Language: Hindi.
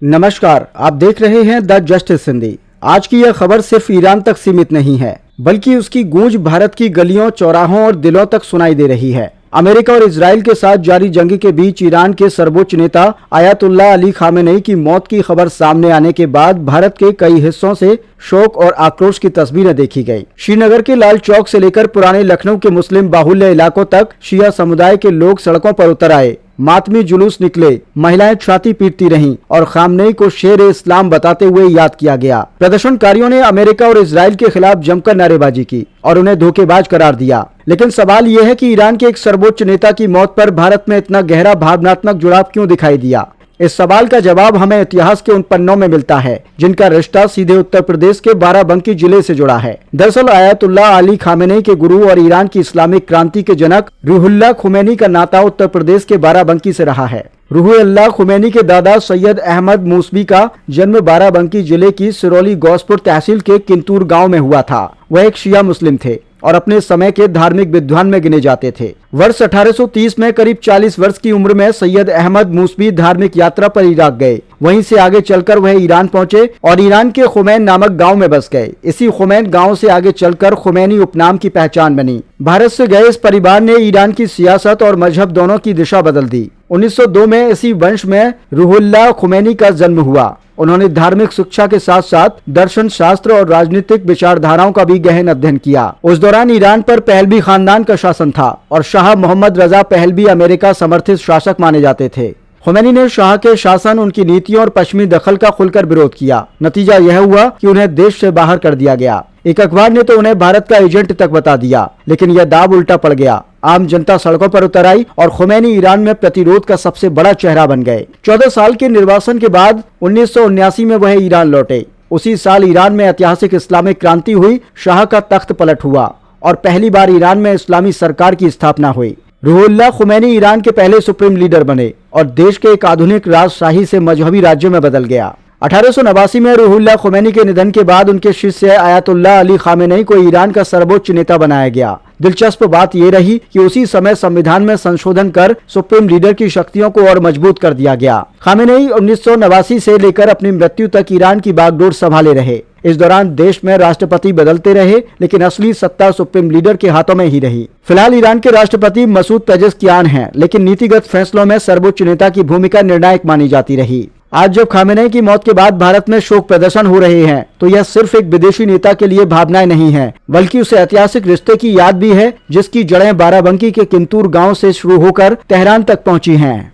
नमस्कार, आप देख रहे हैं द जस्टिस हिंदी। आज की यह खबर सिर्फ ईरान तक सीमित नहीं है, बल्कि उसकी गूंज भारत की गलियों, चौराहों और दिलों तक सुनाई दे रही है। अमेरिका और इजराइल के साथ जारी जंग के बीच ईरान के सर्वोच्च नेता आयतुल्लाह अली खामेनेई की मौत की खबर सामने आने के बाद भारत के कई हिस्सों से शोक और आक्रोश की तस्वीरें देखी गई। श्रीनगर के लाल चौक से लेकर पुराने लखनऊ के मुस्लिम बाहुल्य इलाकों तक शिया समुदाय के लोग सड़कों पर उतर आए। मातमी जुलूस निकले, महिलाएं छाती पीटती रहीं और खामनेई को शेर इस्लाम बताते हुए याद किया गया। प्रदर्शनकारियों ने अमेरिका और इजराइल के खिलाफ जमकर नारेबाजी की और उन्हें धोखेबाज करार दिया। लेकिन सवाल यह है कि ईरान के एक सर्वोच्च नेता की मौत पर भारत में इतना गहरा भावनात्मक जुड़ाव क्यों दिखाई दिया। इस सवाल का जवाब हमें इतिहास के उन पन्नों में मिलता है जिनका रिश्ता सीधे उत्तर प्रदेश के बाराबंकी जिले से जुड़ा है। दरअसल आयतुल्लाह अली खामेनेई के गुरु और ईरान की इस्लामिक क्रांति के जनक रूहुल्लाह खुमैनी का नाता उत्तर प्रदेश के बाराबंकी से रहा है। रूहुल्लाह खुमैनी के दादा सैयद अहमद मूसवी का जन्म बाराबंकी जिले की सिरौली गौसपुर तहसील के किंतूर गांव में हुआ था। वह एक शिया मुस्लिम थे और अपने समय के धार्मिक विद्वान में गिने जाते थे। वर्ष 1830 में करीब 40 वर्ष की उम्र में सैयद अहमद मूसवी धार्मिक यात्रा पर इराक गए। वहीं से आगे चलकर वह ईरान पहुंचे और ईरान के खुमैन नामक गांव में बस गए। इसी खुमैन गांव से आगे चलकर खुमैनी उपनाम की पहचान बनी। भारत से गए इस परिवार ने ईरान की सियासत और मजहब दोनों की दिशा बदल दी। 1902 में इसी वंश में रूहुल्लाह खुमैनी का जन्म हुआ। उन्होंने धार्मिक शिक्षा के साथ साथ दर्शन शास्त्र और राजनीतिक विचारधाराओं का भी गहन अध्ययन किया। उस दौरान ईरान पर पहलवी खानदान का शासन था और Shah Mohammad Reza Pahlavi America समर्थित शासक माने जाते थे। खुमैनी ने शाह के शासन, उनकी नीतियों और पश्चिमी दखल का खुलकर विरोध किया। नतीजा यह हुआ कि उन्हें देश से बाहर कर दिया गया। एक अखबार ने तो उन्हें भारत का एजेंट तक बता दिया, लेकिन यह दाव उल्टा पड़ गया। आम जनता सड़कों पर उतर आई और खुमैनी ईरान में प्रतिरोध का सबसे बड़ा चेहरा बन गए। 14 साल के निर्वासन के बाद 1979 में वह ईरान लौटे। उसी साल ईरान में ऐतिहासिक इस्लामिक क्रांति हुई, शाह का तख्त पलट हुआ और पहली बार ईरान में इस्लामी सरकार की स्थापना हुई। रूहुल्लाह खुमैनी ईरान के पहले सुप्रीम लीडर बने और देश के एक आधुनिक राजशाही से मजहबी राज्य में बदल गया। 1889 में रूहुल्लाह खुमैनी के निधन के बाद उनके शिष्य आयतुल्लाह अली खामेनेई को ईरान का सर्वोच्च नेता बनाया गया। दिलचस्प बात यह रही कि उसी समय संविधान में संशोधन कर सुप्रीम लीडर की शक्तियों को और मजबूत कर दिया गया। खामेनेई 1989 से लेकर अपनी मृत्यु तक ईरान की बागडोर संभाले रहे। इस दौरान देश में राष्ट्रपति बदलते रहे, लेकिन असली सत्ता सुप्रीम लीडर के हाथों में ही रही। फिलहाल ईरान के राष्ट्रपति मसूद पेजेश्कियान हैं, लेकिन नीतिगत फैसलों में सर्वोच्च नेता की भूमिका निर्णायक मानी जाती रही। आज जब खामेनेई की मौत के बाद भारत में शोक प्रदर्शन हो रहे हैं, तो यह सिर्फ एक विदेशी नेता के लिए भावनाएं नहीं है, बल्कि उसे ऐतिहासिक रिश्ते की याद भी है, जिसकी जड़ें बाराबंकी के किंतूर गांव से शुरू होकर तेहरान तक पहुंची हैं।